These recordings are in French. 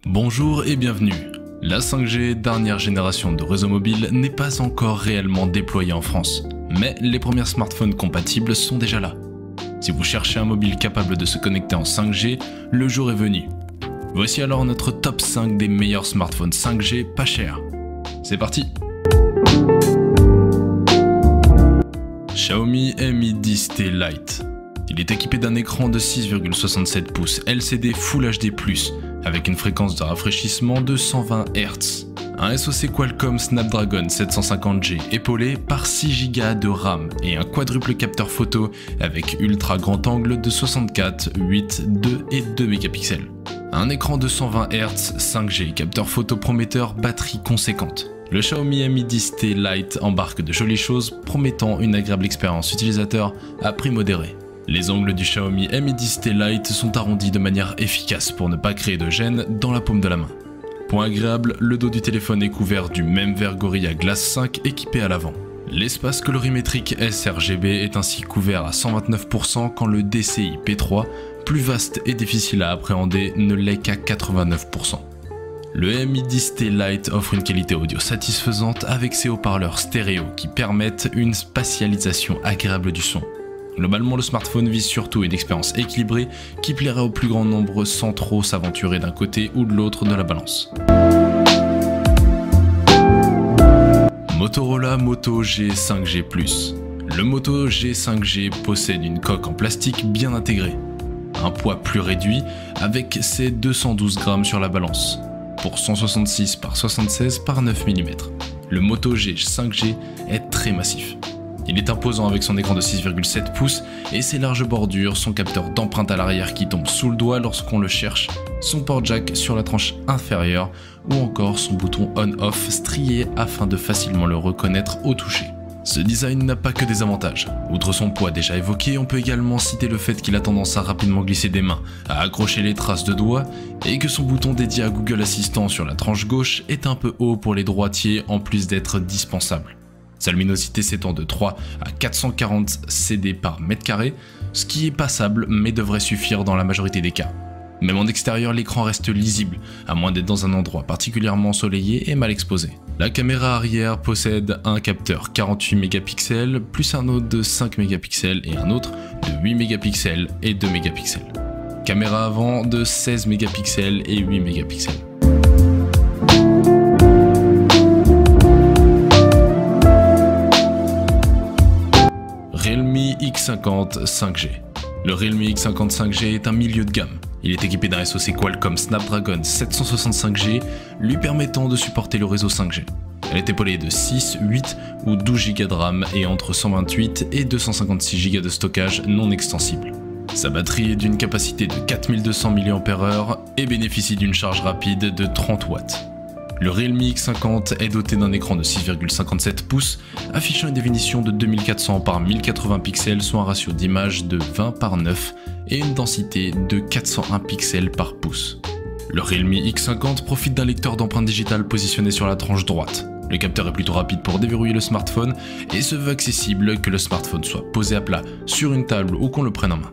Bonjour et bienvenue. La 5G, dernière génération de réseau mobile, n'est pas encore réellement déployée en France, mais les premiers smartphones compatibles sont déjà là. Si vous cherchez un mobile capable de se connecter en 5G, le jour est venu. Voici alors notre top 5 des meilleurs smartphones 5G pas chers. C'est parti! Xiaomi Mi 10T Lite. Il est équipé d'un écran de 6,67 pouces LCD Full HD+, avec une fréquence de rafraîchissement de 120 Hz. Un SoC Qualcomm Snapdragon 750G épaulé par 6 Go de RAM et un quadruple capteur photo avec ultra grand angle de 64, 8, 2 et 2 mégapixels. Un écran de 120 Hz, 5G, capteur photo prometteur, batterie conséquente. Le Xiaomi Mi 10T Lite embarque de jolies choses, promettant une agréable expérience utilisateur à prix modéré. Les ongles du Xiaomi Mi 10T Lite sont arrondis de manière efficace pour ne pas créer de gêne dans la paume de la main. Point agréable, le dos du téléphone est couvert du même verre Gorilla Glass 5 équipé à l'avant. L'espace colorimétrique sRGB est ainsi couvert à 129% quand le DCI P3, plus vaste et difficile à appréhender, ne l'est qu'à 89%. Le Mi 10T Lite offre une qualité audio satisfaisante avec ses haut-parleurs stéréo qui permettent une spatialisation agréable du son. Globalement, le smartphone vise surtout une expérience équilibrée qui plaira au plus grand nombre sans trop s'aventurer d'un côté ou de l'autre de la balance. Motorola Moto G 5G+. Le Moto G 5G possède une coque en plastique bien intégrée, un poids plus réduit avec ses 212 grammes sur la balance, pour 166 par 76 par 9 mm. Le Moto G 5G est très massif. Il est imposant avec son écran de 6,7 pouces et ses larges bordures, son capteur d'empreinte à l'arrière qui tombe sous le doigt lorsqu'on le cherche, son port jack sur la tranche inférieure ou encore son bouton on-off strié afin de facilement le reconnaître au toucher. Ce design n'a pas que des avantages. Outre son poids déjà évoqué, on peut également citer le fait qu'il a tendance à rapidement glisser des mains, à accrocher les traces de doigts et que son bouton dédié à Google Assistant sur la tranche gauche est un peu haut pour les droitiers en plus d'être dispensable. Sa luminosité s'étend de 3 à 440 CD par mètre carré, ce qui est passable mais devrait suffire dans la majorité des cas. Même en extérieur, l'écran reste lisible, à moins d'être dans un endroit particulièrement ensoleillé et mal exposé. La caméra arrière possède un capteur 48 mégapixels, plus un autre de 5 mégapixels et un autre de 8 mégapixels et 2 mégapixels. Caméra avant de 16 mégapixels et 8 mégapixels. Realme X50 5G. Le Realme X50 5G est un milieu de gamme. Il est équipé d'un SoC Qualcomm Snapdragon 765G, lui permettant de supporter le réseau 5G. Elle est épaulée de 6, 8 ou 12 Go de RAM et entre 128 et 256 Go de stockage non extensible. Sa batterie est d'une capacité de 4200 mAh et bénéficie d'une charge rapide de 30 watts. Le Realme X50 est doté d'un écran de 6,57 pouces, affichant une définition de 2400 par 1080 pixels, soit un ratio d'image de 20 par 9 et une densité de 401 pixels par pouce. Le Realme X50 profite d'un lecteur d'empreintes digitales positionné sur la tranche droite. Le capteur est plutôt rapide pour déverrouiller le smartphone et se veut accessible que le smartphone soit posé à plat sur une table ou qu'on le prenne en main.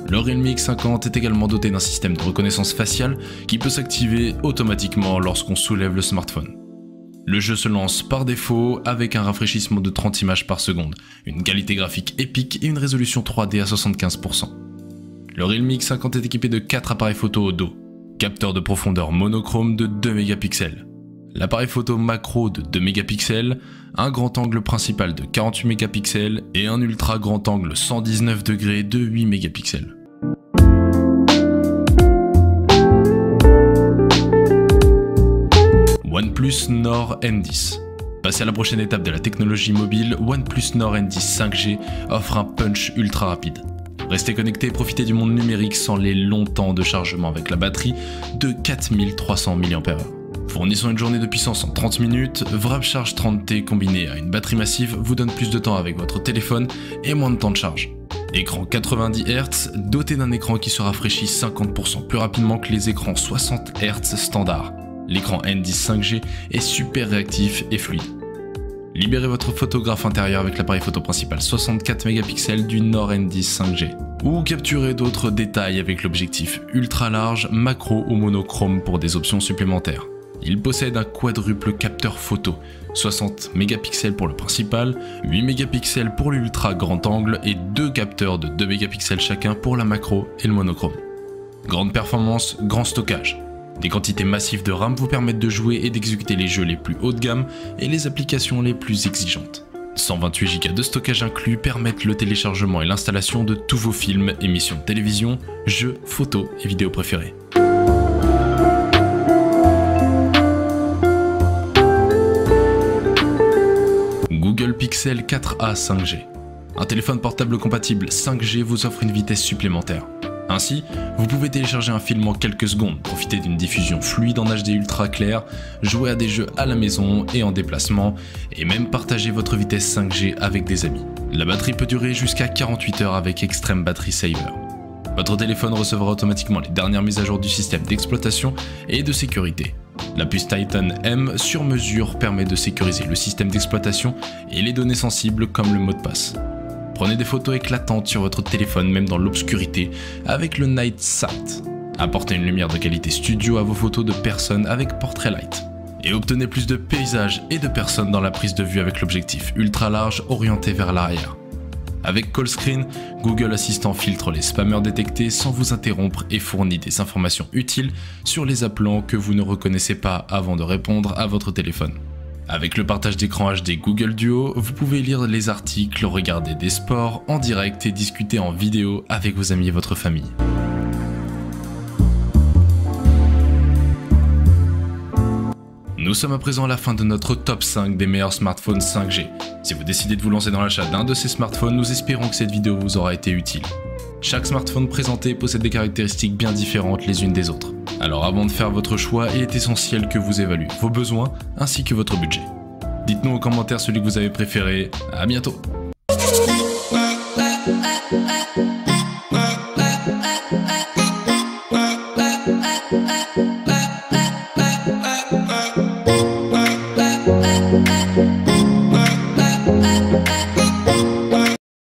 Le Realme X50 est également doté d'un système de reconnaissance faciale qui peut s'activer automatiquement lorsqu'on soulève le smartphone. Le jeu se lance par défaut avec un rafraîchissement de 30 images par seconde, une qualité graphique épique et une résolution 3D à 75%. Le Realme X50 est équipé de 4 appareils photo au dos, capteur de profondeur monochrome de 2 mégapixels, l'appareil photo macro de 2 mégapixels, un grand angle principal de 48 mégapixels et un ultra grand angle 119 degrés de 8 mégapixels. OnePlus Nord N10. Passé à la prochaine étape de la technologie mobile, OnePlus Nord N10 5G offre un punch ultra rapide. Restez connectés et profitez du monde numérique sans les longs temps de chargement avec la batterie de 4300 mAh. Fournissant une journée de puissance en 30 minutes, VRAP Charge 30T combiné à une batterie massive vous donne plus de temps avec votre téléphone et moins de temps de charge. Écran 90 Hz, doté d'un écran qui se rafraîchit 50% plus rapidement que les écrans 60 Hz standard. L'écran N10 5G est super réactif et fluide. Libérez votre photographe intérieur avec l'appareil photo principal 64 mégapixels du Nord N10 5G. Ou capturez d'autres détails avec l'objectif ultra large, macro ou monochrome pour des options supplémentaires. Il possède un quadruple capteur photo, 60 mégapixels pour le principal, 8 mégapixels pour l'ultra grand angle et 2 capteurs de 2 mégapixels chacun pour la macro et le monochrome. Grande performance, grand stockage. Des quantités massives de RAM vous permettent de jouer et d'exécuter les jeux les plus haut de gamme et les applications les plus exigeantes. 128 Go de stockage inclus permettent le téléchargement et l'installation de tous vos films, émissions de télévision, jeux, photos et vidéos préférés. Google Pixel 4a 5G. Un téléphone portable compatible 5G vous offre une vitesse supplémentaire. Ainsi, vous pouvez télécharger un film en quelques secondes, profiter d'une diffusion fluide en HD ultra clair, jouer à des jeux à la maison et en déplacement, et même partager votre vitesse 5G avec des amis. La batterie peut durer jusqu'à 48 heures avec Extreme Battery Saver. Votre téléphone recevra automatiquement les dernières mises à jour du système d'exploitation et de sécurité. La puce Titan M sur mesure permet de sécuriser le système d'exploitation et les données sensibles comme le mot de passe. Prenez des photos éclatantes sur votre téléphone même dans l'obscurité avec le Night Sight. Apportez une lumière de qualité studio à vos photos de personnes avec Portrait Light. Et obtenez plus de paysages et de personnes dans la prise de vue avec l'objectif ultra large orienté vers l'arrière. Avec Call Screen, Google Assistant filtre les spammers détectés sans vous interrompre et fournit des informations utiles sur les appelants que vous ne reconnaissez pas avant de répondre à votre téléphone. Avec le partage d'écran HD Google Duo, vous pouvez lire les articles, regarder des sports en direct et discuter en vidéo avec vos amis et votre famille. Nous sommes à présent à la fin de notre top 5 des meilleurs smartphones 5G. Si vous décidez de vous lancer dans l'achat d'un de ces smartphones, nous espérons que cette vidéo vous aura été utile. Chaque smartphone présenté possède des caractéristiques bien différentes les unes des autres. Alors avant de faire votre choix, il est essentiel que vous évaluez vos besoins ainsi que votre budget. Dites-nous en commentaire celui que vous avez préféré. À bientôt! Bye.